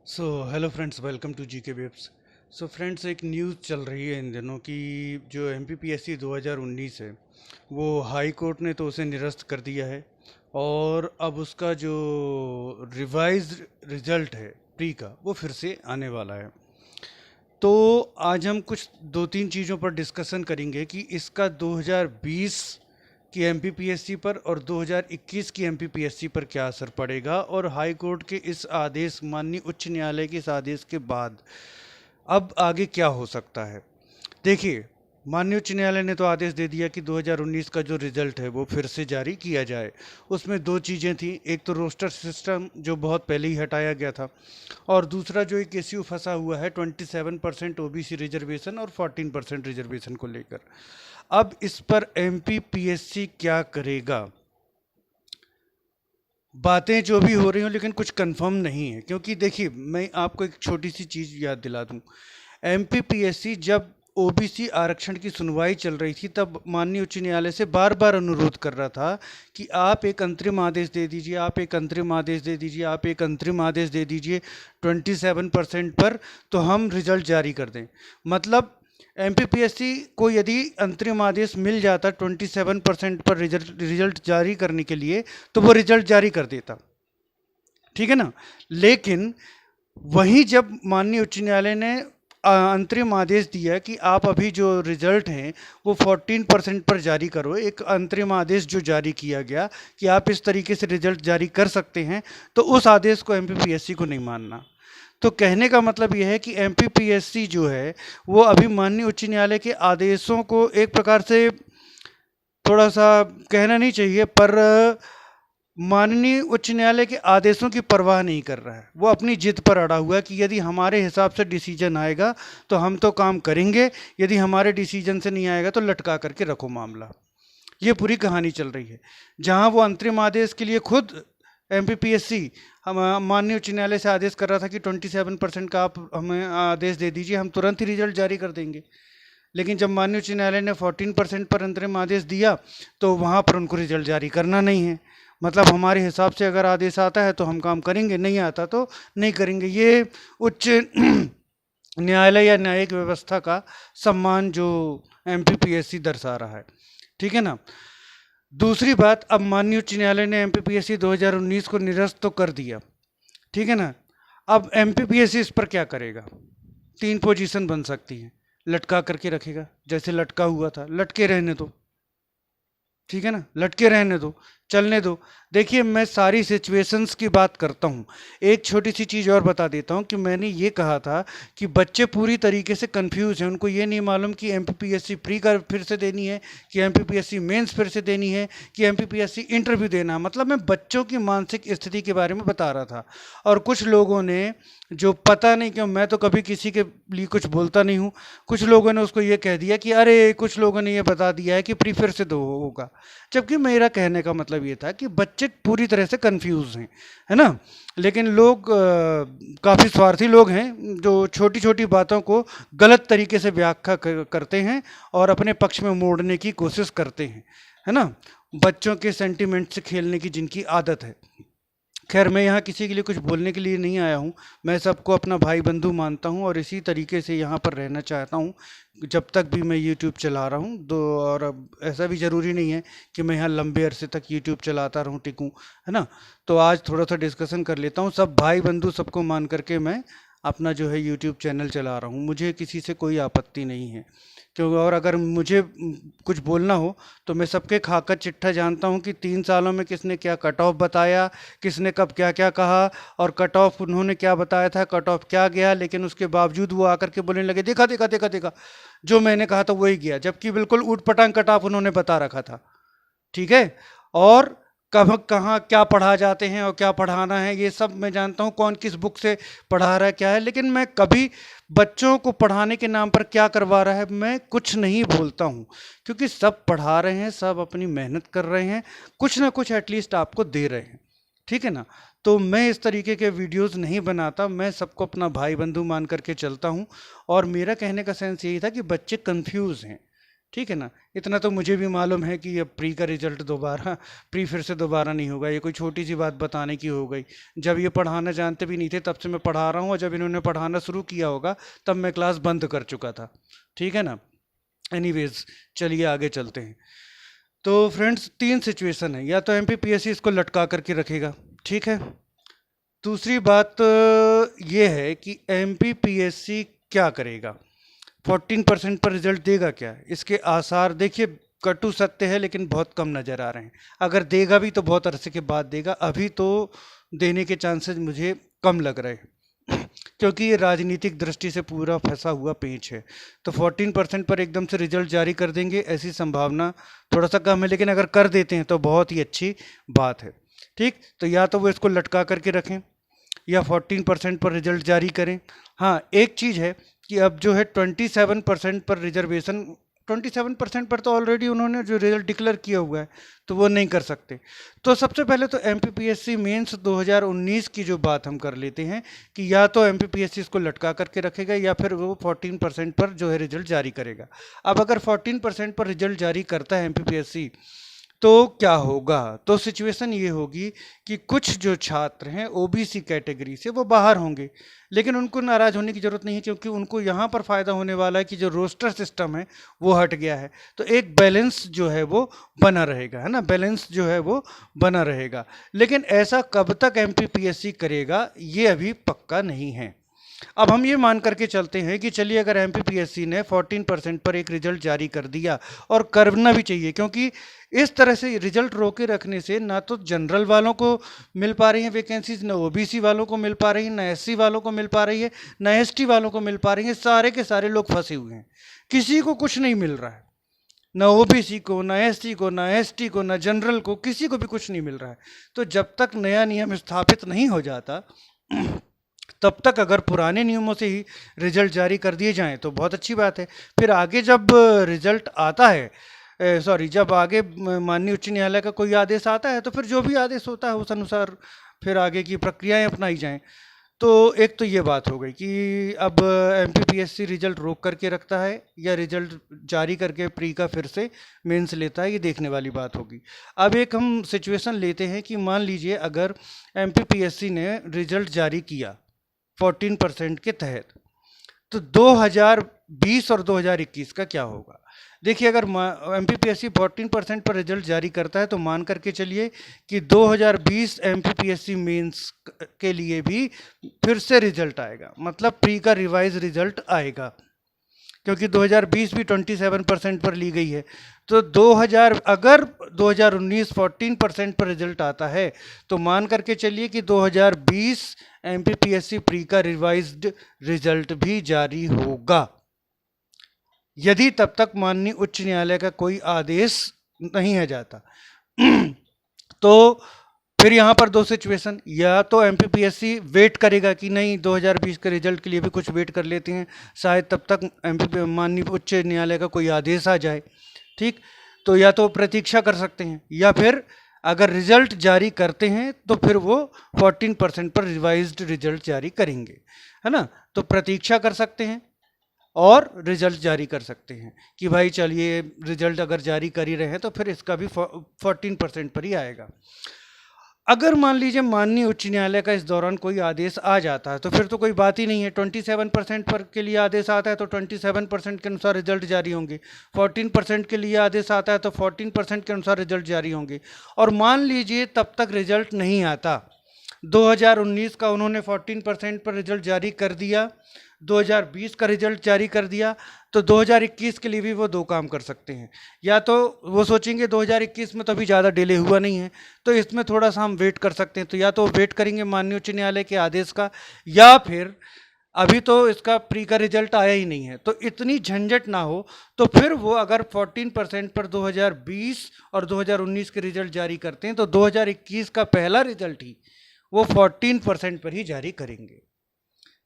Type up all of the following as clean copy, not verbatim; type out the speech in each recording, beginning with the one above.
So hello friends, welcome to GK webs. So friends, एक news चल रही है इन दिनों की जो एमपीपीएससी 2019 है वो हाई कोर्ट ने तो उसे निरस्त कर दिया है। और अब उसका जो रिवाइज्ड रिजल्ट है प्री का वो फिर से आने वाला है। तो आज हम कुछ दो तीन चीज़ों पर डिस्कशन करेंगे कि इसका 2020 की एमपीपीएससी पर और 2021 की एमपीपीएससी पर क्या असर पड़ेगा, और हाई कोर्ट के इस आदेश, माननीय उच्च न्यायालय के इस आदेश के बाद अब आगे क्या हो सकता है। देखिए, माननीय उच्च न्यायालय ने तो आदेश दे दिया कि 2019 का जो रिजल्ट है वो फिर से जारी किया जाए। उसमें दो चीज़ें थी, एक तो रोस्टर सिस्टम जो बहुत पहले ही हटाया गया था, और दूसरा जो एक इश्यू फंसा हुआ है 27% ओबीसी रिजर्वेशन और 14% रिजर्वेशन को लेकर। अब इस पर एमपीपीएससी क्या करेगा, बातें जो भी हो रही हो लेकिन कुछ कंफर्म नहीं है। क्योंकि देखिए, मैं आपको एक छोटी सी चीज़ याद दिला दूं। एमपीपीएससी जब ओबीसी आरक्षण की सुनवाई चल रही थी तब माननीय उच्च न्यायालय से बार बार अनुरोध कर रहा था कि आप एक अंतरिम आदेश दे दीजिए, आप एक अंतरिम आदेश दे दीजिए, आप एक अंतरिम आदेश दे दीजिए 27% पर, तो हम रिजल्ट जारी कर दें। मतलब एमपीपीएससी को यदि अंतरिम आदेश मिल जाता 27% पर रिजल्ट जारी करने के लिए, तो वो रिजल्ट जारी कर देता, ठीक है ना। लेकिन वहीं जब माननीय उच्च न्यायालय ने अंतरिम आदेश दिया कि आप अभी जो रिजल्ट हैं वो 14% पर जारी करो, एक अंतरिम आदेश जो जारी किया गया कि आप इस तरीके से रिजल्ट जारी कर सकते हैं, तो उस आदेश को एमपीपीएससी को नहीं मानना। तो कहने का मतलब यह है कि एमपीपीएससी जो है वो अभी माननीय उच्च न्यायालय के आदेशों को एक प्रकार से, थोड़ा सा कहना नहीं चाहिए पर, माननीय उच्च न्यायालय के आदेशों की परवाह नहीं कर रहा है। वो अपनी जिद पर अड़ा हुआ है कि यदि हमारे हिसाब से डिसीजन आएगा तो हम तो काम करेंगे, यदि हमारे डिसीजन से नहीं आएगा तो लटका करके रखो मामला। ये पूरी कहानी चल रही है। जहां वो अंतरिम आदेश के लिए खुद एमपीपीएससी हम माननीय उच्च न्यायालय से आदेश कर रहा था कि 27% का आप हमें आदेश दे दीजिए, हम तुरंत ही रिजल्ट जारी कर देंगे। लेकिन जब माननीय उच्च न्यायालय ने 14% पर अंतरिम आदेश दिया तो वहां पर उनको रिजल्ट जारी करना नहीं है। मतलब हमारे हिसाब से अगर आदेश आता है तो हम काम करेंगे, नहीं आता तो नहीं करेंगे। ये उच्च न्यायालय या न्यायिक व्यवस्था का सम्मान जो एमपीपीएससी दर्शा रहा है, ठीक है ना। दूसरी बात, अब माननीय उच्च न्यायालय ने एमपीपीएससी 2019 को निरस्त तो कर दिया, ठीक है ना। अब एमपीपीएससी इस पर क्या करेगा। तीन पोजीशन बन सकती हैं। लटका करके रखेगा, जैसे लटका हुआ था, लटके रहने दो, ठीक है ना, लटके रहने दो, चलने दो। देखिए, मैं सारी सिचुएशंस की बात करता हूँ। एक छोटी सी चीज़ और बता देता हूँ कि मैंने ये कहा था कि बच्चे पूरी तरीके से कंफ्यूज हैं। उनको ये नहीं मालूम कि एमपीपीएससी प्री का फिर से देनी है, कि एमपीपीएससी मेंस फिर से देनी है, कि एमपीपीएससी इंटरव्यू देना है। मतलब मैं बच्चों की मानसिक स्थिति के बारे में बता रहा था। और कुछ लोगों ने, जो पता नहीं क्यों, मैं तो कभी किसी के लिए कुछ बोलता नहीं हूँ, कुछ लोगों ने उसको ये कह दिया कि अरे, कुछ लोगों ने ये बता दिया है कि प्री फिर से दो होगा। जबकि मेरा कहने का मतलब ये था कि बच्चे पूरी तरह से कंफ्यूज हैं, है ना। लेकिन लोग काफ़ी स्वार्थी लोग हैं जो छोटी छोटी बातों को गलत तरीके से व्याख्या करते हैं और अपने पक्ष में मोड़ने की कोशिश करते हैं, है ना। बच्चों के सेंटिमेंट से खेलने की जिनकी आदत है। खैर, मैं यहाँ किसी के लिए कुछ बोलने के लिए नहीं आया हूँ। मैं सबको अपना भाई बंधु मानता हूँ और इसी तरीके से यहाँ पर रहना चाहता हूँ जब तक भी मैं यूट्यूब चला रहा हूँ। दो, और अब ऐसा भी ज़रूरी नहीं है कि मैं यहाँ लंबे अरसे तक यूट्यूब चलाता रहूँ, टिकूँ, है ना। तो आज थोड़ा सा डिस्कशन कर लेता हूँ। सब भाई बंधु सबको मान करके मैं अपना जो है यूट्यूब चैनल चला रहा हूँ। मुझे किसी से कोई आपत्ति नहीं है, क्यों। और अगर मुझे कुछ बोलना हो तो मैं सबके खाकर चिट्ठा जानता हूँ कि 3 सालों में किसने क्या कट ऑफ बताया, किसने कब क्या क्या कहा, और कट ऑफ उन्होंने क्या बताया था, कट ऑफ क्या गया। लेकिन उसके बावजूद वो आकर के बोलने लगे, देखा देखा देखा देखा, जो मैंने कहा था वही गया, जबकि बिल्कुल ऊट पटांग कट ऑफ उन्होंने बता रखा था, ठीक है। और कब कहाँ क्या पढ़ा जाते हैं और क्या पढ़ाना है ये सब मैं जानता हूँ, कौन किस बुक से पढ़ा रहा है क्या है। लेकिन मैं कभी बच्चों को पढ़ाने के नाम पर क्या करवा रहा है मैं कुछ नहीं बोलता हूँ, क्योंकि सब पढ़ा रहे हैं, सब अपनी मेहनत कर रहे हैं, कुछ ना कुछ एटलीस्ट आपको दे रहे हैं, ठीक है ना। तो मैं इस तरीके के वीडियोस नहीं बनाता, मैं सबको अपना भाई बंधु मान करके चलता हूँ। और मेरा कहने का सेंस यही था कि बच्चे कंफ्यूज हैं, ठीक है ना। इतना तो मुझे भी मालूम है कि अब प्री का रिजल्ट दोबारा, प्री फिर से दोबारा नहीं होगा। ये कोई छोटी सी बात बताने की हो गई। जब ये पढ़ाना जानते भी नहीं थे तब से मैं पढ़ा रहा हूँ, और जब इन्होंने पढ़ाना शुरू किया होगा तब मैं क्लास बंद कर चुका था। ठीक है ना। एनीवेज, चलिए आगे चलते हैं। तो फ्रेंड्स, तीन सिचुएशन है। या तो एमपीपीएससी इसको लटका करके रखेगा, ठीक है। दूसरी बात ये है कि एमपीपीएससी क्या करेगा, 14% पर रिजल्ट देगा क्या? इसके आसार देखिए, कटु सत्य है लेकिन बहुत कम नज़र आ रहे हैं। अगर देगा भी तो बहुत अरसे के बाद देगा, अभी तो देने के चांसेस मुझे कम लग रहे हैं क्योंकि ये राजनीतिक दृष्टि से पूरा फंसा हुआ पेंच है। तो 14% पर एकदम से रिजल्ट जारी कर देंगे ऐसी संभावना थोड़ा सा कम है, लेकिन अगर कर देते हैं तो बहुत ही अच्छी बात है। ठीक, तो या तो वो इसको लटका करके रखें या 14% पर रिजल्ट जारी करें। हाँ, एक चीज़ है कि अब जो है 27% पर रिजर्वेशन, 27% पर तो ऑलरेडी उन्होंने जो रिजल्ट डिक्लेयर किया हुआ है, तो वो नहीं कर सकते। तो सबसे पहले तो एमपीपीएससी मेंस 2019 की जो बात हम कर लेते हैं कि या तो एमपीपीएससी इसको लटका करके रखेगा या फिर वो 14% पर जो है रिजल्ट जारी करेगा। अब अगर 14% पर रिजल्ट जारी करता है एमपीपीएससी तो क्या होगा? तो सिचुएशन ये होगी कि कुछ जो छात्र हैं ओबीसी कैटेगरी से वो बाहर होंगे, लेकिन उनको नाराज होने की जरूरत नहीं है, क्योंकि उनको यहाँ पर फायदा होने वाला है कि जो रोस्टर सिस्टम है वो हट गया है। तो एक बैलेंस जो है वो बना रहेगा, है ना, बैलेंस जो है वो बना रहेगा। लेकिन ऐसा कब तक एमपीपीएससी करेगा ये अभी पक्का नहीं है। अब हम ये मान करके चलते हैं कि चलिए अगर एमपीपीएससी ने 14% पर एक रिजल्ट जारी कर दिया, और करना भी चाहिए, क्योंकि इस तरह से रिजल्ट रोके रखने से ना तो जनरल वालों को मिल पा रही हैं वैकेंसीज, ना ओबीसी वालों को मिल पा रही है, ना एससी वालों को मिल पा रही है, ना एसटी वालों को मिल पा रही है। सारे के सारे लोग फंसे हुए हैं, किसी को कुछ नहीं मिल रहा है, ना ओबीसी को, ना एससी को, ना एसटी को, ना जनरल को, किसी को भी कुछ नहीं मिल रहा है। तो जब तक नया नियम स्थापित नहीं हो जाता तब तक अगर पुराने नियमों से ही रिजल्ट जारी कर दिए जाएं तो बहुत अच्छी बात है। फिर आगे जब रिजल्ट आता है, सॉरी, जब आगे माननीय उच्च न्यायालय का कोई आदेश आता है तो फिर जो भी आदेश होता है उस अनुसार फिर आगे की प्रक्रियाएं अपनाई जाएं। तो एक तो ये बात हो गई कि अब एमपीपीएससी रिजल्ट रोक करके रखता है या रिजल्ट जारी करके प्री का फिर से मेंस लेता है, ये देखने वाली बात होगी। अब एक हम सिचुएशन लेते हैं कि मान लीजिए अगर एमपीपीएससी ने रिजल्ट जारी किया 14% के तहत, तो 2020 और 2021 का क्या होगा? देखिए, अगर एमपीपीएससी 14% पर रिजल्ट जारी करता है तो मान करके चलिए कि 2020 एमपीपीएससी मेंस के लिए भी फिर से रिजल्ट आएगा, मतलब प्री का रिवाइज रिजल्ट आएगा, क्योंकि 2020 भी 27% पर ली गई है। तो 2000 अगर 2019 14% पर रिजल्ट आता है तो मान करके चलिए कि 2020 एमपीपीएससी प्री का रिवाइज्ड रिजल्ट भी जारी होगा, यदि तब तक माननीय उच्च न्यायालय का कोई आदेश नहीं है जाता। तो फिर यहाँ पर दो सिचुएशन, या तो एमपीपीएससी वेट करेगा कि नहीं 2020 के रिजल्ट के लिए भी कुछ वेट कर लेते हैं, शायद तब तक माननीय उच्च न्यायालय का कोई आदेश आ जाए। ठीक, तो या तो प्रतीक्षा कर सकते हैं, या फिर अगर रिजल्ट जारी करते हैं तो फिर वो 14% पर रिवाइज्ड रिजल्ट जारी करेंगे, है ना। तो प्रतीक्षा कर सकते हैं और रिजल्ट जारी कर सकते हैं कि भाई चलिए रिजल्ट अगर जारी कर ही रहे हैं तो फिर इसका भी 14% पर ही आएगा। अगर मान लीजिए माननीय उच्च न्यायालय का इस दौरान कोई आदेश आ जाता है तो फिर तो कोई बात ही नहीं है। 27% पर के लिए आदेश आता है तो 27% के अनुसार रिजल्ट जारी होंगे, 14% के लिए आदेश आता है तो 14% के अनुसार रिजल्ट जारी होंगे। और मान लीजिए तब तक रिजल्ट नहीं आता, 2019 का उन्होंने 14% पर रिजल्ट जारी कर दिया, 2020 का रिजल्ट जारी कर दिया, तो 2021 के लिए भी वो दो काम कर सकते हैं। या तो वो सोचेंगे 2021 में तो अभी ज़्यादा डिले हुआ नहीं है तो इसमें थोड़ा सा हम वेट कर सकते हैं, तो या तो वेट करेंगे माननीय उच्च न्यायालय के आदेश का, या फिर अभी तो इसका प्री का रिजल्ट आया ही नहीं है तो इतनी झंझट ना हो, तो फिर वो अगर 14% पर 2020 और 2019 के रिजल्ट जारी करते हैं तो 2021 का पहला रिजल्ट ही वो 14% पर ही जारी करेंगे।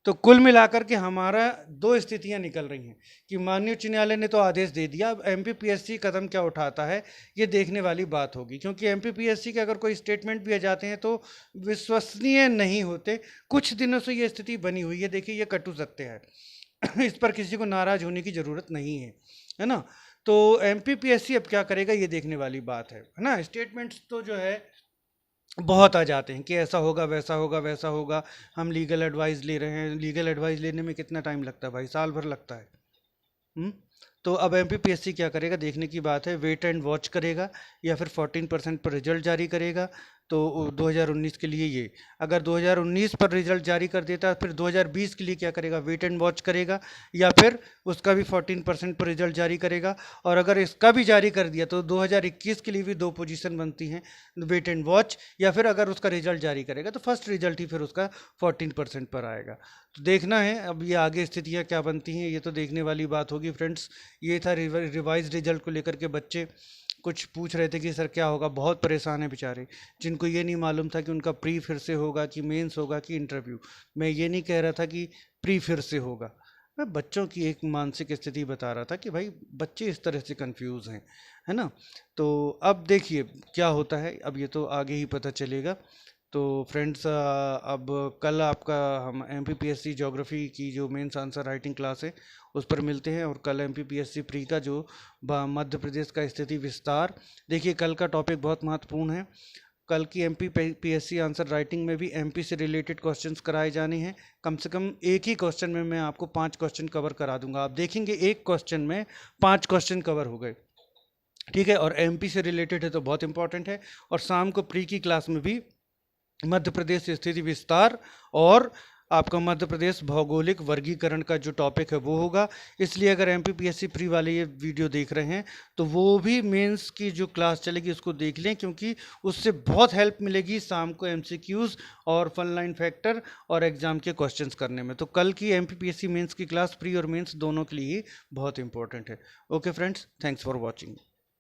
तो कुल मिलाकर के हमारा दो स्थितियां निकल रही हैं कि माननीय उच्च न्यायालय ने तो आदेश दे दिया, अब एमपीपीएससी कदम क्या उठाता है ये देखने वाली बात होगी, क्योंकि एमपीपीएससी के अगर कोई स्टेटमेंट भी आ जाते हैं तो विश्वसनीय नहीं होते। कुछ दिनों से ये स्थिति बनी हुई है, देखिए ये कटु सत्य है इस पर किसी को नाराज होने की ज़रूरत नहीं है, है ना। तो एमपीपीएससी अब क्या करेगा ये देखने वाली बात है ना। स्टेटमेंट्स तो जो है बहुत आ जाते हैं कि ऐसा होगा वैसा होगा वैसा होगा, हम लीगल एडवाइस ले रहे हैं। लीगल एडवाइस लेने में कितना टाइम लगता है भाई, साल भर लगता है। हम्म। तो अब एमपीपीएससी क्या करेगा देखने की बात है, वेट एंड वॉच करेगा या फिर 14% पर रिजल्ट जारी करेगा। तो 2019 के लिए ये, अगर 2019 पर रिजल्ट जारी कर देता है फिर 2020 के लिए क्या करेगा, वेट एंड वॉच करेगा या फिर उसका भी 14% पर रिजल्ट जारी करेगा। और अगर इसका भी जारी कर दिया तो 2021 के लिए भी दो पोजीशन बनती हैं, वेट एंड वॉच या फिर अगर उसका रिजल्ट जारी करेगा तो फर्स्ट रिजल्ट ही फिर उसका 14% पर आएगा। तो देखना है अब ये आगे स्थितियाँ क्या बनती हैं, ये तो देखने वाली बात होगी फ्रेंड्स। ये था रिवाइज रिजल्ट को लेकर के बच्चे कुछ पूछ रहे थे कि सर क्या होगा, बहुत परेशान है बेचारे, जिनको ये नहीं मालूम था कि उनका प्री फिर से होगा कि मेंस होगा कि इंटरव्यू। मैं ये नहीं कह रहा था कि प्री फिर से होगा, मैं बच्चों की एक मानसिक स्थिति बता रहा था कि भाई बच्चे इस तरह से कंफ्यूज हैं, है ना। तो अब देखिए क्या होता है, अब ये तो आगे ही पता चलेगा। तो फ्रेंड्स अब कल आपका हम एमपीपीएससी ज्योग्राफी की जो मेंस आंसर राइटिंग क्लास है उस पर मिलते हैं। और कल एमपीपीएससी प्री का जो मध्य प्रदेश का स्थिति विस्तार, देखिए कल का टॉपिक बहुत महत्वपूर्ण है। कल की एमपीपीएससी आंसर राइटिंग में भी एमपी से रिलेटेड क्वेश्चंस कराए जाने हैं। कम से कम एक ही क्वेश्चन में मैं आपको 5 क्वेश्चन कवर करा दूंगा। आप देखेंगे एक क्वेश्चन में 5 क्वेश्चन कवर हो गए, ठीक है। और एमपी से रिलेटेड है तो बहुत इंपॉर्टेंट है। और शाम को प्री की क्लास में भी मध्य प्रदेश स्थिति विस्तार और आपका मध्य प्रदेश भौगोलिक वर्गीकरण का जो टॉपिक है वो होगा। इसलिए अगर एमपीपीएससी प्री वाले ये वीडियो देख रहे हैं तो वो भी मेंस की जो क्लास चलेगी उसको देख लें, क्योंकि उससे बहुत हेल्प मिलेगी शाम को एमसीक्यूज और फन लाइन फैक्टर और एग्जाम के क्वेश्चंस करने में। तो कल की एमपीपीएससी मेंस की क्लास प्री और मेंस दोनों के लिए बहुत इंपॉर्टेंट है। Okay friends, thanks for watching.